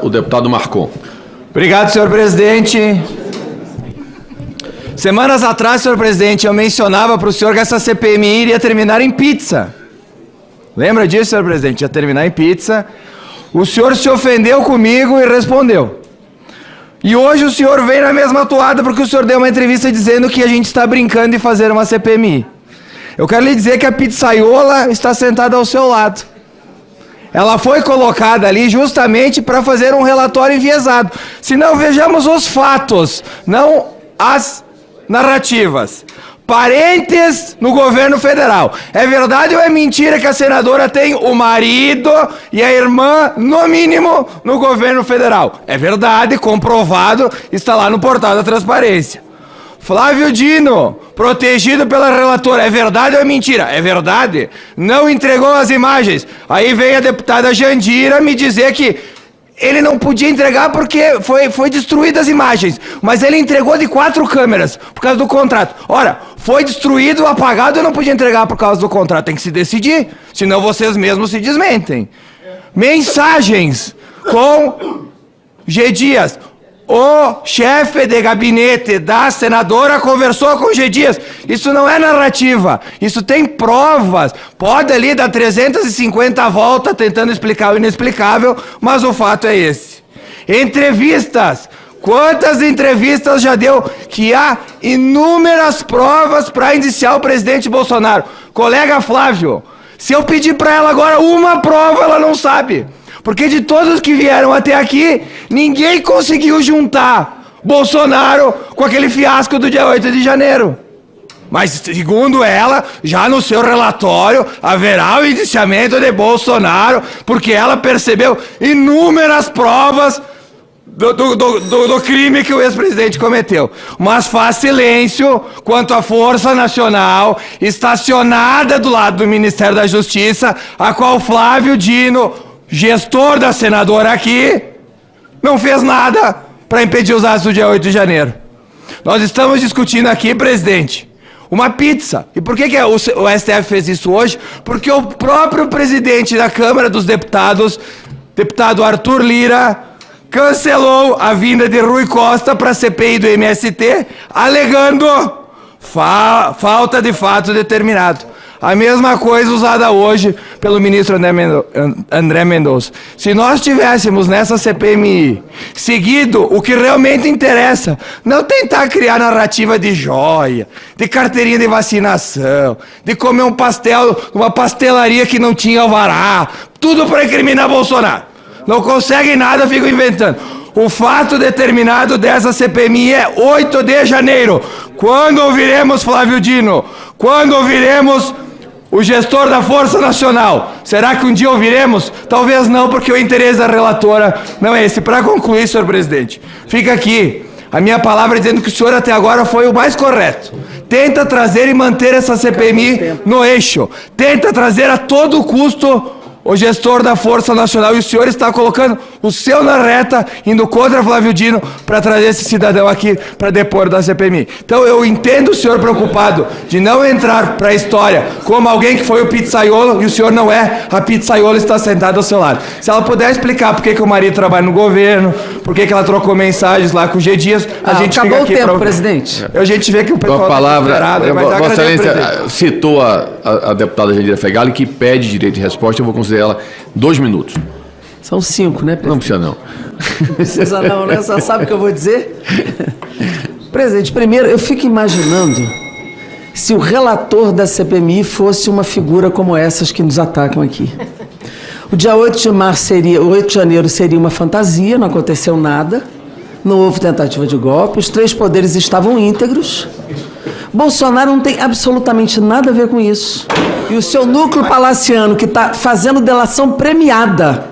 o deputado Marcon. Obrigado, senhor presidente. Semanas atrás, senhor presidente, eu mencionava para o senhor que essa CPMI iria terminar em pizza. Lembra disso, senhor presidente? Ia terminar em pizza. O senhor se ofendeu comigo e respondeu. E hoje o senhor vem na mesma toada porque o senhor deu uma entrevista dizendo que a gente está brincando de fazer uma CPMI. Eu quero lhe dizer que a pizzaiola está sentada ao seu lado. Ela foi colocada ali justamente para fazer um relatório enviesado. Se não, vejamos os fatos, não as narrativas. Parentes no governo federal. É verdade ou é mentira que a senadora tem o marido e a irmã, no mínimo, no governo federal? É verdade, comprovado, está lá no portal da transparência. Flávio Dino, protegido pela relatora. É verdade ou é mentira? É verdade. Não entregou as imagens. Aí vem a deputada Jandira me dizer que ele não podia entregar porque foi destruídas as imagens. Mas ele entregou de 4 câmeras, por causa do contrato. Ora, foi destruído, apagado, eu não podia entregar por causa do contrato. Tem que se decidir, senão vocês mesmos se desmentem. Mensagens com G. Dias. O chefe de gabinete da senadora conversou com o G. Dias. Isso não é narrativa, isso tem provas. Pode ali dar 350 voltas tentando explicar o inexplicável, mas o fato é esse. Entrevistas. Quantas entrevistas já deu? Que há inúmeras provas para indiciar o presidente Bolsonaro. Colega Flávio, se eu pedir para ela agora uma prova, ela não sabe. Porque de todos que vieram até aqui, ninguém conseguiu juntar Bolsonaro com aquele fiasco do dia 8 de janeiro. Mas, segundo ela, já no seu relatório, haverá o indiciamento de Bolsonaro, porque ela percebeu inúmeras provas do crime que o ex-presidente cometeu. Mas faz silêncio quanto à Força Nacional, estacionada do lado do Ministério da Justiça, a qual Flávio Dino, gestor da senadora aqui, não fez nada para impedir os atos do dia 8 de janeiro. Nós estamos discutindo aqui, presidente, uma pizza. E por que o STF fez isso hoje? Porque o próprio presidente da Câmara dos Deputados, deputado Arthur Lira, cancelou a vinda de Rui Costa para a CPI do MST, alegando falta de fato determinado. A mesma coisa usada hoje pelo ministro André Mendonça. Se nós tivéssemos nessa CPMI seguido o que realmente interessa, não tentar criar narrativa de joia, de carteirinha de vacinação, de comer um pastel numa pastelaria que não tinha alvará, tudo para incriminar Bolsonaro. Não conseguem nada, ficam inventando. O fato determinado dessa CPMI é 8 de janeiro. Quando ouviremos Flávio Dino? Quando ouviremos o gestor da Força Nacional? Será que um dia ouviremos? Talvez não, porque o interesse da relatora não é esse. Para concluir, senhor presidente, fica aqui a minha palavra dizendo que o senhor até agora foi o mais correto. Tenta trazer e manter essa CPMI no eixo. Tenta trazer a todo custo o gestor da Força Nacional, e o senhor está colocando o seu na reta, indo contra Flávio Dino, para trazer esse cidadão aqui para depor da CPMI. Então eu entendo o senhor preocupado de não entrar para a história como alguém que foi o pizzaiolo, e o senhor não é, a pizzaiola está sentada ao seu lado. Se ela puder explicar por que o marido trabalha no governo, por que ela trocou mensagens lá com o G. Dias, a gente fica aqui... Acabou o tempo, presidente. A gente vê que o pessoal está desesperado. Vossa Excelência citou a deputada Jandira Fegali, que pede direito de resposta. Eu vou considerar ela 2 minutos. São 5, né, presidente? Não precisa, não. Não precisa não, né? Só sabe o que eu vou dizer? Presidente, primeiro, eu fico imaginando se o relator da CPMI fosse uma figura como essas que nos atacam aqui. O dia 8 de janeiro seria uma fantasia, não aconteceu nada, não houve tentativa de golpe, os 3 poderes estavam íntegros. Bolsonaro não tem absolutamente nada a ver com isso. E o seu núcleo palaciano, que está fazendo delação premiada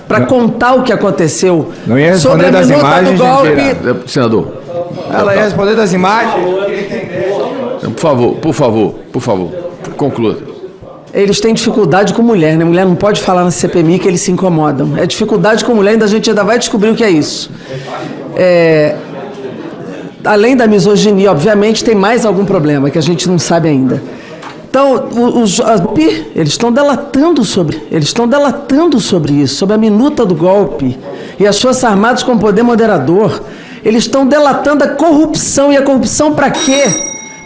para contar o que aconteceu sobre a minuta do golpe... Senador. Ela ia responder das imagens. Por favor, conclua. Eles têm dificuldade com mulher, né? Mulher não pode falar na CPMI que eles se incomodam. É dificuldade com mulher, a gente ainda vai descobrir o que é isso. Além da misoginia, obviamente, tem mais algum problema que a gente não sabe ainda. Então, eles estão delatando sobre isso, sobre a minuta do golpe e as Forças Armadas com poder moderador. Eles estão delatando a corrupção. E a corrupção para quê?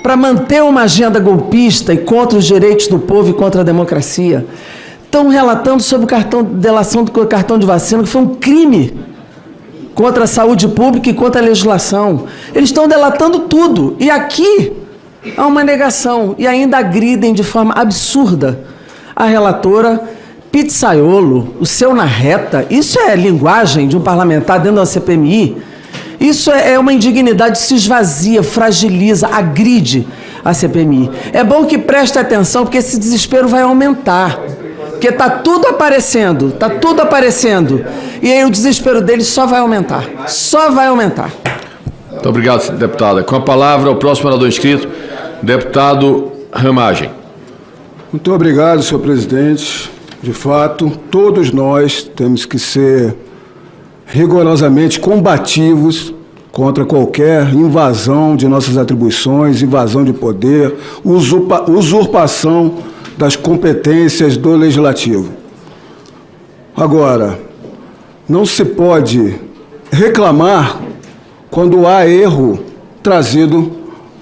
Para manter uma agenda golpista e contra os direitos do povo e contra a democracia. Estão relatando sobre delação do cartão de vacina, que foi um crime contra a saúde pública e contra a legislação. Eles estão delatando tudo. E aqui há uma negação. E ainda agridem de forma absurda a relatora Pizzaiolo, o seu na reta. Isso é linguagem de um parlamentar dentro da CPMI? Isso é uma indignidade, se esvazia, fragiliza, agride a CPMI. É bom que preste atenção, porque esse desespero vai aumentar. Porque está tudo aparecendo. E aí o desespero deles só vai aumentar. Muito obrigado, deputada. Com a palavra, o próximo orador inscrito, deputado Ramagem. Muito obrigado, senhor presidente. De fato, todos nós temos que ser rigorosamente combativos contra qualquer invasão de nossas atribuições, invasão de poder, usurpação das competências do Legislativo. Agora, não se pode reclamar quando há erro trazido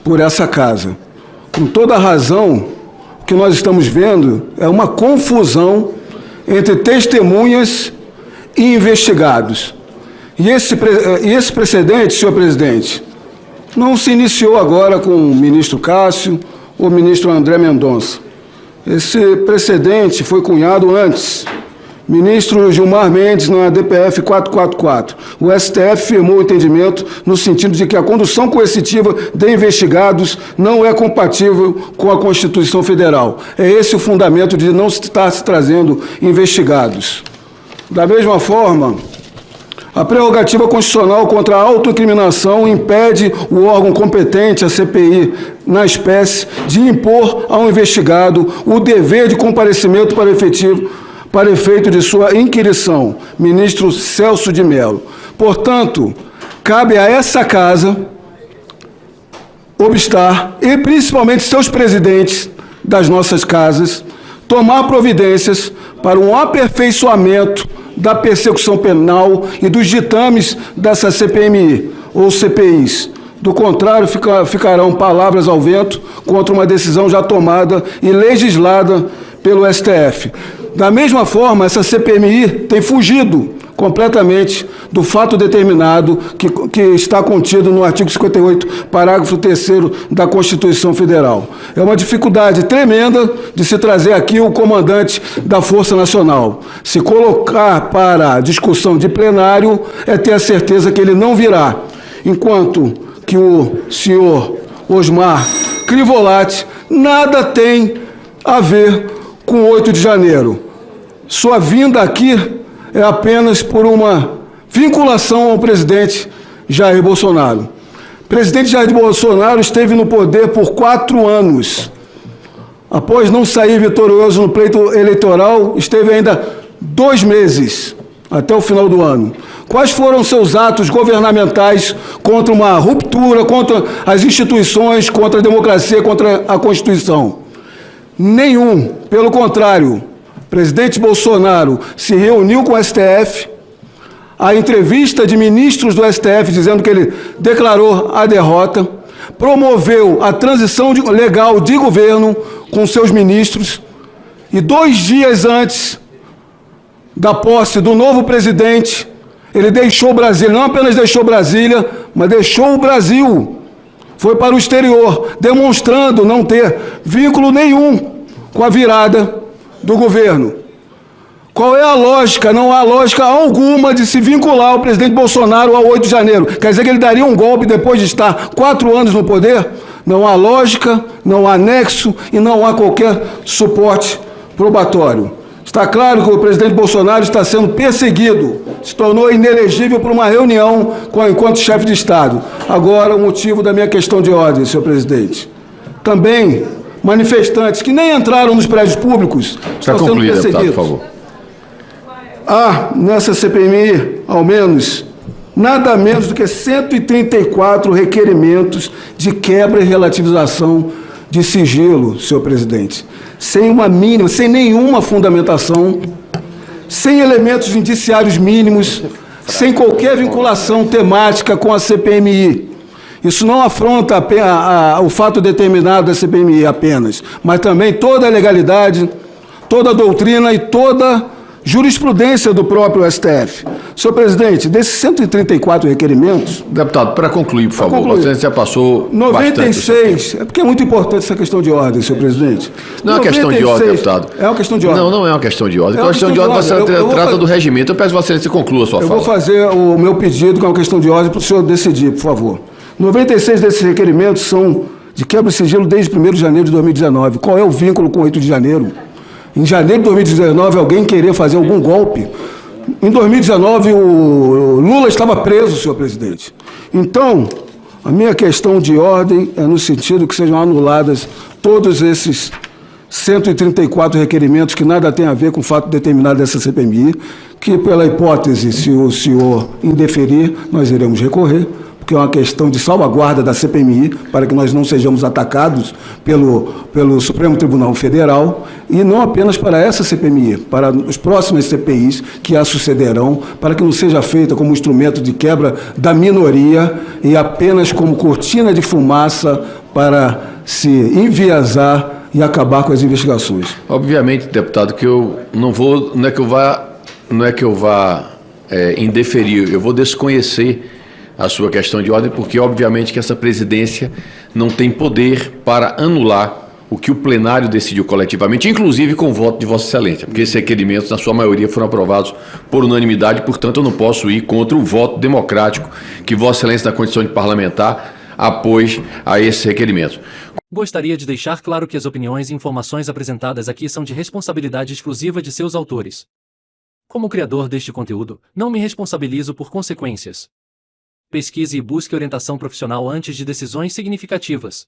por essa casa. Com toda a razão, o que nós estamos vendo é uma confusão entre testemunhas e investigados. E esse precedente, senhor presidente, não se iniciou agora com o ministro Cássio ou o ministro André Mendonça. Esse precedente foi cunhado antes. Ministro Gilmar Mendes, na DPF 444. O STF firmou o entendimento no sentido de que a condução coercitiva de investigados não é compatível com a Constituição Federal. É esse o fundamento de não estar se trazendo investigados. Da mesma forma, a prerrogativa constitucional contra a autoincriminação impede o órgão competente, a CPI, na espécie, de impor ao investigado o dever de comparecimento para efeito de sua inquirição, ministro Celso de Mello. Portanto, cabe a essa casa obstar, e principalmente seus presidentes das nossas casas, tomar providências para um aperfeiçoamento da persecução penal e dos ditames dessa CPMI ou CPIs. Do contrário, ficarão palavras ao vento contra uma decisão já tomada e legislada pelo STF. Da mesma forma, essa CPMI tem fugido completamente do fato determinado que está contido no artigo 58, parágrafo 3º da Constituição Federal. É uma dificuldade tremenda de se trazer aqui o comandante da Força Nacional. Se colocar para discussão de plenário, é ter a certeza que ele não virá, enquanto que o senhor Osmar Crivolatti nada tem a ver com 8 de janeiro. Sua vinda aqui é apenas por uma vinculação ao presidente Jair Bolsonaro. O presidente Jair Bolsonaro esteve no poder por 4 anos. Após não sair vitorioso no pleito eleitoral, esteve ainda 2 meses, até o final do ano. Quais foram seus atos governamentais contra uma ruptura, contra as instituições, contra a democracia, contra a Constituição? Nenhum. Pelo contrário, o presidente Bolsonaro se reuniu com o STF, a entrevista de ministros do STF dizendo que ele declarou a derrota, promoveu a transição legal de governo com seus ministros, e 2 dias antes da posse do novo presidente, ele deixou Brasília, não apenas deixou Brasília, mas deixou o Brasil, foi para o exterior, demonstrando não ter vínculo nenhum com a virada do governo. Qual é a lógica? Não há lógica alguma de se vincular o presidente Bolsonaro ao 8 de janeiro. Quer dizer que ele daria um golpe depois de estar 4 anos no poder? Não há lógica, não há nexo e não há qualquer suporte probatório. Está claro que o presidente Bolsonaro está sendo perseguido, se tornou inelegível por uma reunião enquanto chefe de Estado. Agora, o motivo da minha questão de ordem, senhor presidente. Também, manifestantes que nem entraram nos prédios públicos estão sendo perseguidos. Deputado, por favor. Há, nessa CPMI, ao menos, nada menos do que 134 requerimentos de quebra e relativização de sigilo, senhor presidente, sem nenhuma fundamentação, sem elementos indiciários mínimos, sem qualquer vinculação temática com a CPMI. Isso não afronta o fato determinado da CPMI apenas, mas também toda a legalidade, toda a doutrina e toda jurisprudência do próprio STF. Senhor presidente, desses 134 requerimentos... Deputado, para concluir, por favor, concluir. você já passou 96, é porque é muito importante essa questão de ordem, senhor presidente. Não é uma questão de ordem, deputado. É uma questão de ordem. Não, não é uma questão de ordem. É A uma questão de ordem você trata fazer... do regimento. Eu peço que Vossa Excelência conclua a sua fala. Eu vou fazer o meu pedido, que é uma questão de ordem, para o senhor decidir, por favor. 96 desses requerimentos são de quebra de sigilo desde 1º de janeiro de 2019. Qual é o vínculo com 8 de janeiro? Em janeiro de 2019, alguém queria fazer algum golpe. Em 2019, o Lula estava preso, senhor presidente. Então, a minha questão de ordem é no sentido que sejam anuladas todos esses 134 requerimentos que nada tem a ver com o fato determinado dessa CPMI, que, pela hipótese, se o senhor indeferir, nós iremos recorrer, porque é uma questão de salvaguarda da CPMI, para que nós não sejamos atacados pelo Supremo Tribunal Federal, e não apenas para essa CPMI, para as próximas CPIs que a sucederão, para que não seja feita como instrumento de quebra da minoria e apenas como cortina de fumaça para se enviesar e acabar com as investigações. Obviamente, deputado, que eu não vou, não é que eu vá indeferir, eu vou desconhecer a sua questão de ordem, porque obviamente que essa presidência não tem poder para anular o que o plenário decidiu coletivamente, inclusive com o voto de Vossa Excelência, porque esses requerimentos, na sua maioria, foram aprovados por unanimidade, portanto, eu não posso ir contra o voto democrático que Vossa Excelência, na condição de parlamentar, apôs a esses requerimentos. Gostaria de deixar claro que as opiniões e informações apresentadas aqui são de responsabilidade exclusiva de seus autores. Como criador deste conteúdo, não me responsabilizo por consequências. Pesquise e busque orientação profissional antes de decisões significativas.